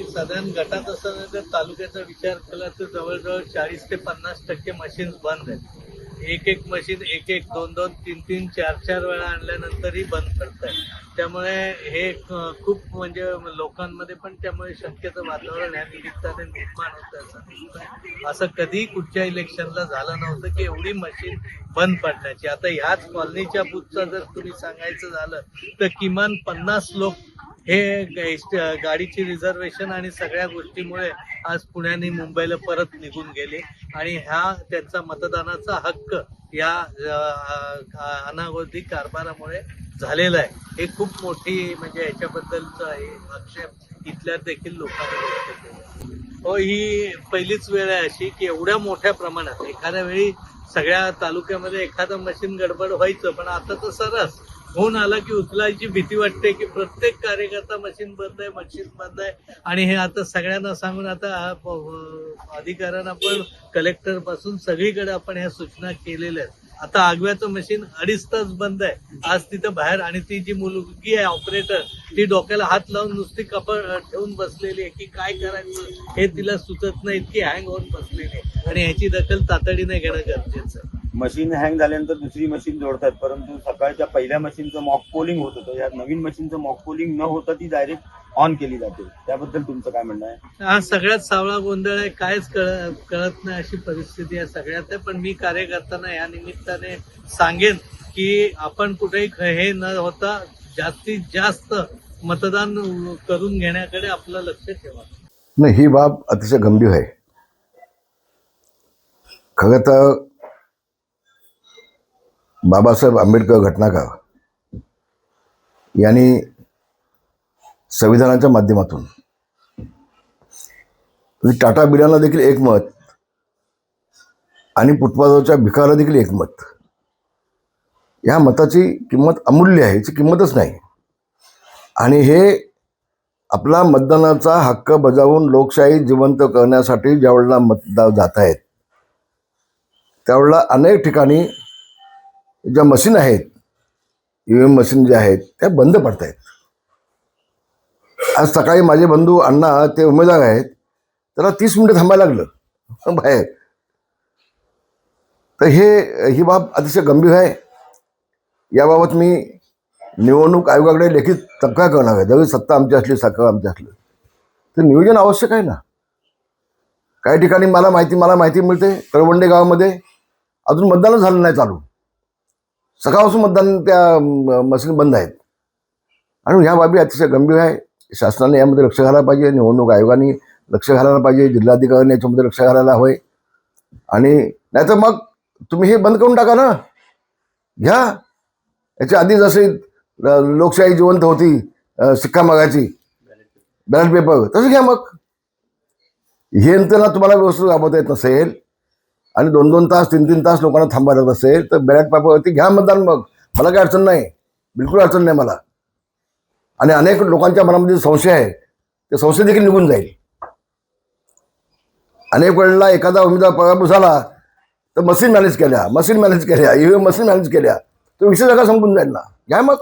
साधारण गटात असताना जर तालुक्याचा विचार केला तर जवळजवळ 40 ते 50% मशीन्स बंद आहेत. एक मशीन एक दोन तीन चार वेळा आणल्यानंतरही बंद करतायत. त्यामुळे हे खूप म्हणजे लोकांमध्ये पण त्यामुळे शक्यतो वातावरण या निमित्ताने निर्माण होतं. असं कधी कुठच्या इलेक्शनला झालं नव्हतं की एवढी मशीन बंद पडण्याची. आता ह्याच कॉलनीच्या बूथचा जर तुम्ही सांगायचं झालं तर किमान 50 लोक हे गाडीची रिझर्वेशन आणि सगळ्या गोष्टीमुळे आज पुण्याने मुंबईला परत निघून गेले आणि हा त्यांचा मतदानाचा हक्क या अनागोदी कारभारामुळे झालेला आहे. हे खूप मोठी म्हणजे याच्याबद्दलचा आक्षेप इथल्या देखील लोकांनी व्यक्त केला. हो, ही पहिलीच वेळ आहे अशी की एवढ्या मोठ्या प्रमाणात एखाद्या वेळी सगळ्या तालुक्यामध्ये एखादं मशीन गडबड व्हायचं, पण आता तर सरस फोन आला की उचलायची भीती वाटते की प्रत्येक कार्यकर्ता मशीन बंद आहे आणि हे आता सगळ्यांना सांगून आता अधिकाऱ्यांना पण कलेक्टर पासून सगळीकडे आपण ह्या सूचना केलेल्या आहेत. आता आगव्याचं मशीन 2.5 तास बंद आहे आज तिथं बाहेर आणि ती जी मुलगी आहे ऑपरेटर ती डोक्याला हात लावून नुसती कपाळ ठेवून बसलेली आहे की काय करायचं हे तिला सुचत नाही, इतकी हँग होऊन बसलेली आहे आणि ह्याची दखल तातडीने घेणं गरजेचं आहे. मशीन हँग झाल्यानंतर दुसरी मशीन जोडतात, परंतु सकाळच्या पहिल्या मशीनचं मॉक पोलिंग होत होतं. या नवीन मशीनचं मॉक पोलिंग न होता ती डायरेक्ट ऑन केली जाते. त्याबद्दल तुमचं काय म्हणणं आहे? हा सगळ्यात सावळा गोंधळ आहे, कायच कळत नाही अशी परिस्थिती आहे सगळ्यात आहे. पण मी कार्यकर्त्यांना या निमित्ताने सांगेन की आपण कुठेही हे न होता जास्तीत जास्त मतदान करून घेण्याकडे आपलं लक्ष ठेवा. नाही, ही बाब अतिशय गंभीर आहे. खरं तर बाबासाहेब आंबेडकर घटनाकार यांनी संविधानाच्या माध्यमातून टाटा बिर्लाला देखील एक मत आणि फुटपाथवरच्या भिकाला देखील एक मत, या मताची किंमत अमूल्य आहे, याची किंमतच नाही. आणि हे आपला मतदानाचा हक्क बजावून लोकशाही जिवंत करण्यासाठी ज्यावेळेला मतदार जात आहेत त्यावेळेला अनेक ठिकाणी ज्या मशीन आहेत, EVM मशीन ज्या आहेत त्या बंद पडत आहेत. आज सकाळी माझे बंधू अण्णा ते उमेदवार आहेत, त्याला 30 मिनिटं थांबायला लागलं बाहेर. तर ही बाब अतिशय गंभीर आहे. याबाबत मी निवडणूक आयोगाकडे लेखी तक्रार करणार आहे. जरी सत्ता आमची असली, सरकार आमची असलं तर नियोजन आवश्यक आहे ना. काही ठिकाणी मला माहिती मिळते कळवंडे गावामध्ये अजून मतदानच झालं नाही चालू, सकाळपासून मतदान त्या मशीन बंद आहेत. आणि ह्या बाबी अतिशय गंभीर आहे. शासनाने यामध्ये लक्ष घालायला पाहिजे, निवडणूक आयोगाने लक्ष घालायला पाहिजे, जिल्हाधिकाऱ्यांनी याच्यामध्ये लक्ष घालायला हवंय. आणि नाहीतर मग तुम्ही हे बंद करून टाका ना, घ्या. याच्या आधी जसे लोकशाही जिवंत होती, शिक्का मागायची बॅलेट पेपर, तसं घ्या. मग हे यंत्रणा तुम्हाला व्यवस्थित राबवता येत नसेल आणि 2-2 तास 3-3 तास लोकांना थांबायला लागत असेल तर बॅलेट पेपरवरती घ्या मतदान. मग मला काही अडचण नाही, बिलकुल अडचण नाही मला. आणि अनेक लोकांच्या मनामध्ये संशय आहे, ते संशय देखील निघून जाईल. अनेक वेळेला एखादा उमेदवार पराभूत झाला तर मशीन मॅनेज केल्या, EVM मशीन मॅनेज केल्या, तो विषय सगळा संपून जाईल ना. घ्या मग,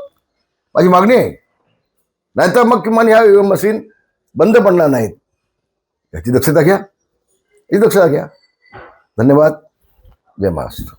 माझी मागणी आहे. नाहीतर मग किमान ह्या EVM मशीन बंद पडणार नाहीत, याची दक्षता घ्या. धन्यवाद. जय महाराष्ट्र.